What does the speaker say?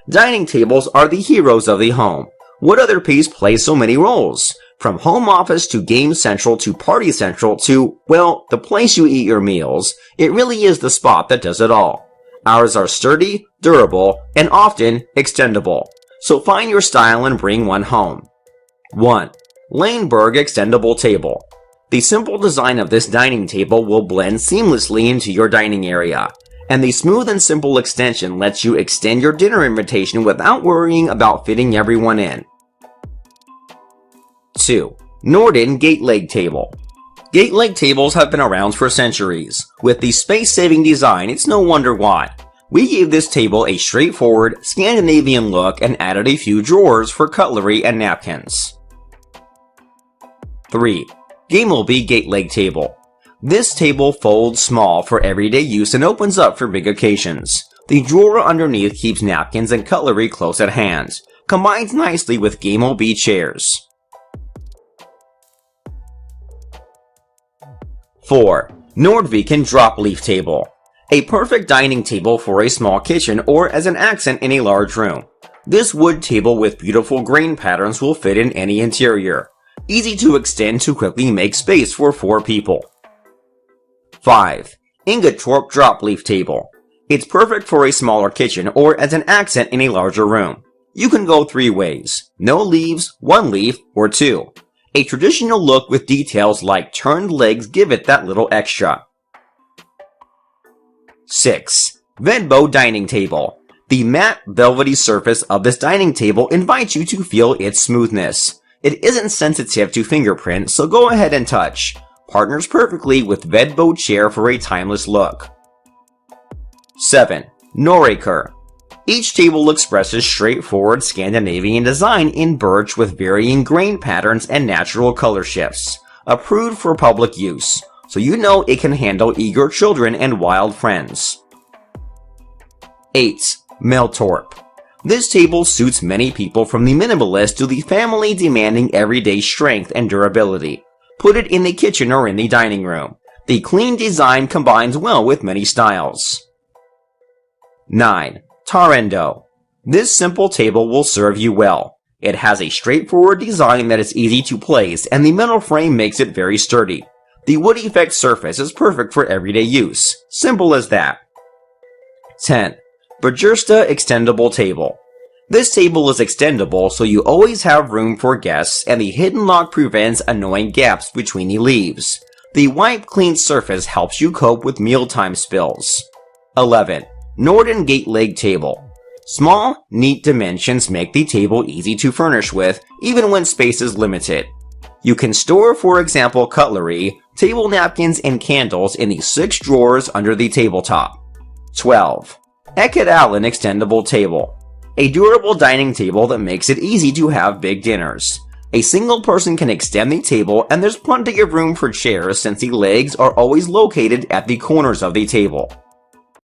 Dining tables are the heroes of the home. What other piece plays so many roles? From home office to game central to party central to, well, the place you eat your meals, it really is the spot that does it all. Ours are sturdy, durable, and often extendable. So find your style and bring one home. 1. Laneberg extendable table. The simple design of this dining table will blend seamlessly into your dining area, and the smooth and simple extension lets you extend your dinner invitation without worrying about fitting everyone in. 2. Norden gateleg table. Gateleg tables have been around for centuries. With the space-saving design, it's no wonder why. We gave this table a straightforward, Scandinavian look and added a few drawers for cutlery and napkins. 3. Gamleby gateleg table. This table folds small for everyday use and opens up for big occasions. The drawer underneath keeps napkins and cutlery close at hand. Combines nicely with Gamleby chairs. 4. Nordviken drop leaf table. A perfect dining table for a small kitchen or as an accent in a large room. This wood table with beautiful grain patterns will fit in any interior. Easy to extend to quickly make space for 4 people. 5. Ingatorp drop leaf table. It's perfect for a smaller kitchen or as an accent in a larger room. You can go 3 ways: no leaves, 1 leaf, or 2. A traditional look with details like turned legs give it that little extra. 6. Vedbo dining table. The matte, velvety surface of this dining table invites you to feel its smoothness. It isn't sensitive to fingerprint, so go ahead and touch. Partners perfectly with Vedbo chair for a timeless look. 7. Norraker. Each table expresses straightforward Scandinavian design in birch with varying grain patterns and natural color shifts. Approved for public use, so you know it can handle eager children and wild friends. 8. Melltorp. This table suits many people from the minimalist to the family demanding everyday strength and durability. Put it in the kitchen or in the dining room. The clean design combines well with many styles. 9. Tarandow. This simple table will serve you well. It has a straightforward design that is easy to place, and the metal frame makes it very sturdy. The wood effect surface is perfect for everyday use. Simple as that. 10. birch extendable table. This table is extendable so you always have room for guests, and the hidden lock prevents annoying gaps between the leaves. The wipe clean surface helps you cope with mealtime spills. 11. Norden gateleg table. Small, neat dimensions make the table easy to furnish with, even when space is limited. You can store, for example, cutlery, table napkins, and candles in the 6 drawers under the tabletop. 12. Ekedalen extendable table. A durable dining table that makes it easy to have big dinners. A single person can extend the table, and there's plenty of room for chairs since the legs are always located at the corners of the table.